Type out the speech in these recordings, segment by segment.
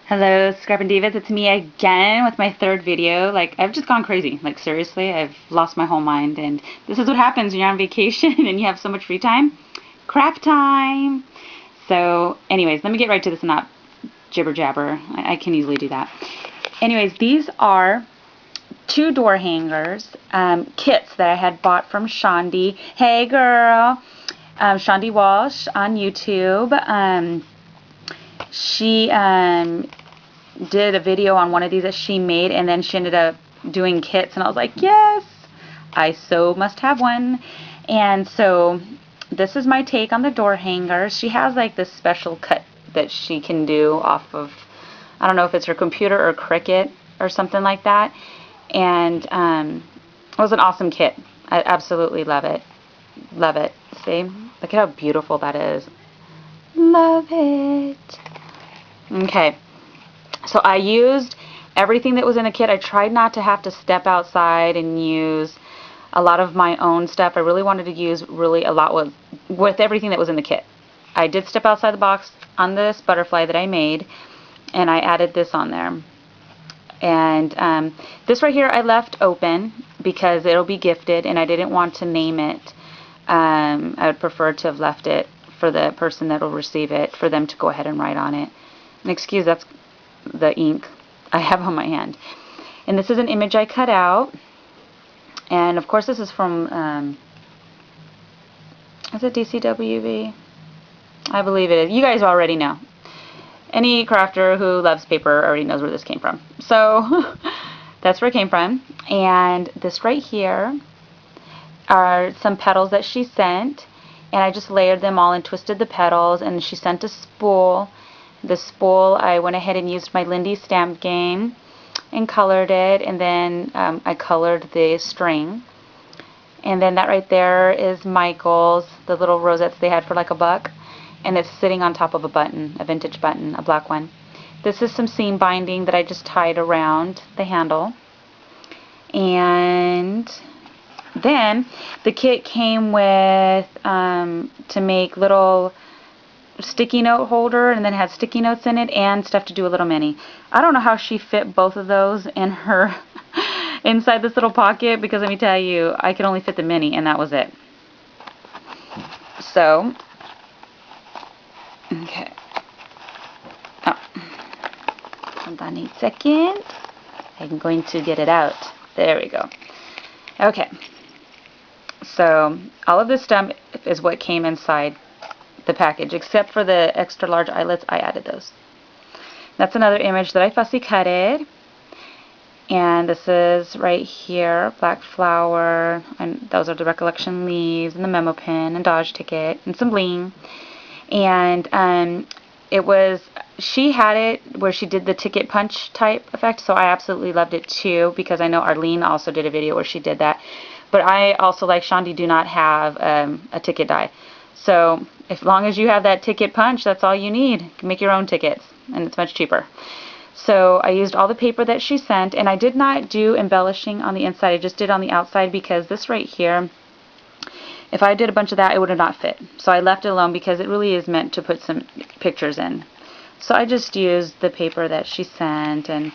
Hello, Scrap and Divas. It's me again with my third video. Like, I've just gone crazy. Like, seriously, I've lost my whole mind. And this is what happens when you're on vacation and you have so much free time. Crap time! So, anyways, let me get right to this and not jibber jabber. I can easily do that. Anyways, these are two door hangers, kits that I had bought from Chandi. Hey, girl! Chandiwalsh on YouTube. She did a video on one of these that she made, and then she ended up doing kits, and I was like, yes, I so must have one. And so this is my take on the door hangers. She has like this special cut that she can do off of, I don't know if it's her computer or Cricut or something like that. And it was an awesome kit. I absolutely love it. Love it. See? Look at how beautiful that is. Love it. Okay. So I used everything that was in the kit. I tried not to have to step outside and use a lot of my own stuff. I really wanted to use really a lot with everything that was in the kit. I did step outside the box on this butterfly that I made, and I added this on there. And this right here I left open because it'll be gifted, and I didn't want to name it. I would prefer to have left it for the person that will receive it, for them to go ahead and write on it. And excuse, that's the ink I have on my hand. And this is an image I cut out. And of course this is from, is it DCWV? I believe it is. You guys already know. Any crafter who loves paper already knows where this came from. So that's where it came from. And this right here are some petals that she sent. And I just layered them all and twisted the petals. And she sent a spool. The spool, I went ahead and used my Lindy stamp game and colored it, and then I colored the string. And then that right there is Michael's, the little rosettes they had for like $1, and it's sitting on top of a button, a vintage button, a black one. This is some seam binding that I just tied around the handle. And then the kit came with to make little sticky note holder, and then had sticky notes in it and stuff to do a little mini. I don't know how she fit both of those in her inside this little pocket, because let me tell you, I could only fit the mini and that was it. So okay, hold on a second, I'm going to get it out. There we go. Okay, so all of this stuff is what came inside the package, except for the extra large eyelets. I added those. That's another image that I fussy cutted, and this is right here, black flower, and those are the recollection leaves and the memo pin and Dodge ticket and some bling. And it was, she had it where she did the ticket punch type effect, so I absolutely loved it too, because I know Arlene also did a video where she did that. But I also, like Chandi, do not have a ticket die. So as long as you have that ticket punch, that's all you need. You can make your own tickets, and it's much cheaper. So I used all the paper that she sent, and I did not do embellishing on the inside. I just did on the outside, because this right here, if I did a bunch of that, it would have not fit. So I left it alone, because it really is meant to put some pictures in. So I just used the paper that she sent, and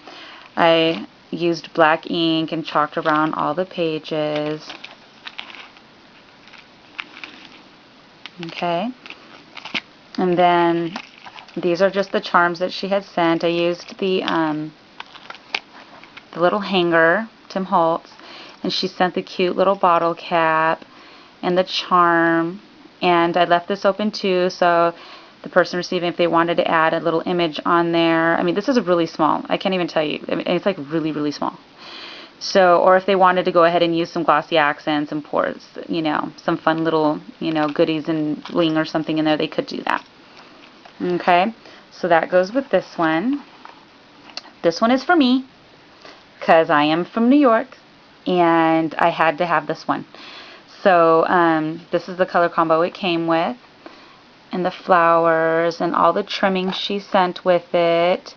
I used black ink and chalked around all the pages. Okay, and then these are just the charms that she had sent. I used the little hanger, Tim Holtz, and she sent the cute little bottle cap and the charm, and I left this open too, so the person receiving, if they wanted to add a little image on there. I mean, this is really small. I can't even tell you. I mean, it's like really, really small. So, or if they wanted to go ahead and use some glossy accents and pour, you know, some fun little, you know, goodies and bling or something in there, they could do that. Okay, so that goes with this one. This one is for me, because I am from New York, and I had to have this one. So, this is the color combo it came with, and the flowers, and all the trimmings she sent with it,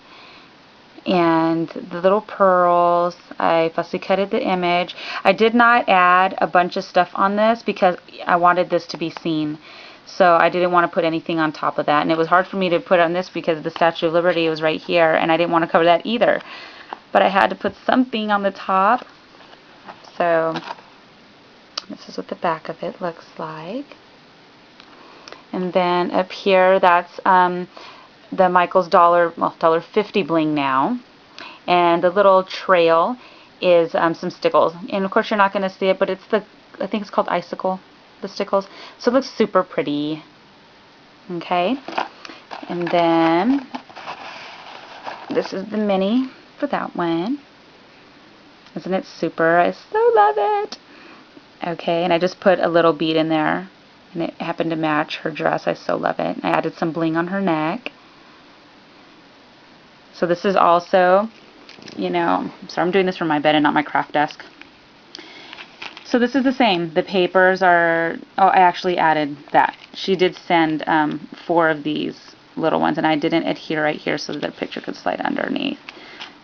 and the little pearls. I fussy cutted the image. I did not add a bunch of stuff on this because I wanted this to be seen. So I didn't want to put anything on top of that, and it was hard for me to put on this because the Statue of Liberty was right here, and I didn't want to cover that either. But I had to put something on the top. So this is what the back of it looks like. And then up here, that's the Michael's $1.50 bling now. And the little trail is some stickles. And of course you're not going to see it, but it's I think it's called Icicle, the stickles. So it looks super pretty. Okay. And then this is the mini for that one. Isn't it super? I so love it. Okay, and I just put a little bead in there, and it happened to match her dress. I so love it. I added some bling on her neck. So this is also, you know, so I'm doing this from my bed and not my craft desk. So this is the same. The papers are, oh, I actually added that. She did send 4 of these little ones, and I didn't adhere right here so that the picture could slide underneath.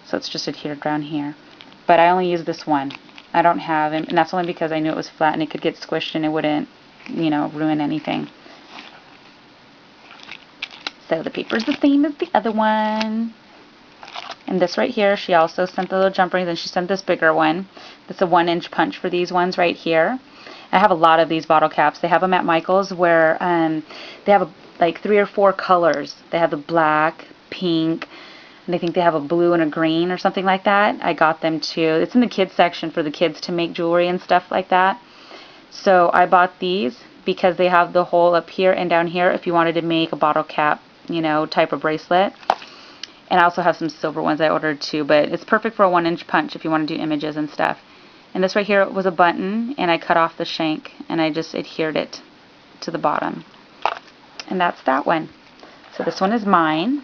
So it's just adhered down here. But I only used this one. I don't have it, and that's only because I knew it was flat and it could get squished and it wouldn't, you know, ruin anything. So the paper's the same as the other one. And this right here, she also sent the little jump rings, and she sent this bigger one. That's a 1-inch punch for these ones right here. I have a lot of these bottle caps. They have them at Michael's where they have like 3 or 4 colors. They have the black, pink, and I think they have a blue and a green or something like that. I got them too. It's in the kids section for the kids to make jewelry and stuff like that. So I bought these because they have the hole up here and down here if you wanted to make a bottle cap, you know, type of bracelet. And I also have some silver ones I ordered too, but it's perfect for a 1-inch punch if you want to do images and stuff. And this right here was a button, and I cut off the shank and I just adhered it to the bottom. And that's that one. So this one is mine.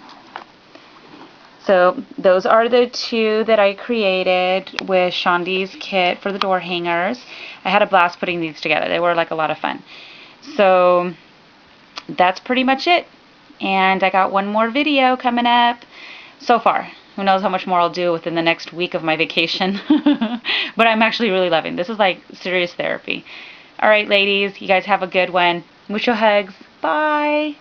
So those are the 2 that I created with Chandi's kit for the door hangers. I had a blast putting these together. They were like a lot of fun. So that's pretty much it. And I got one more video coming up so far. Who knows how much more I'll do within the next week of my vacation. But I'm actually really loving this. This is like serious therapy. Alright ladies, you guys have a good one. Mucho hugs. Bye.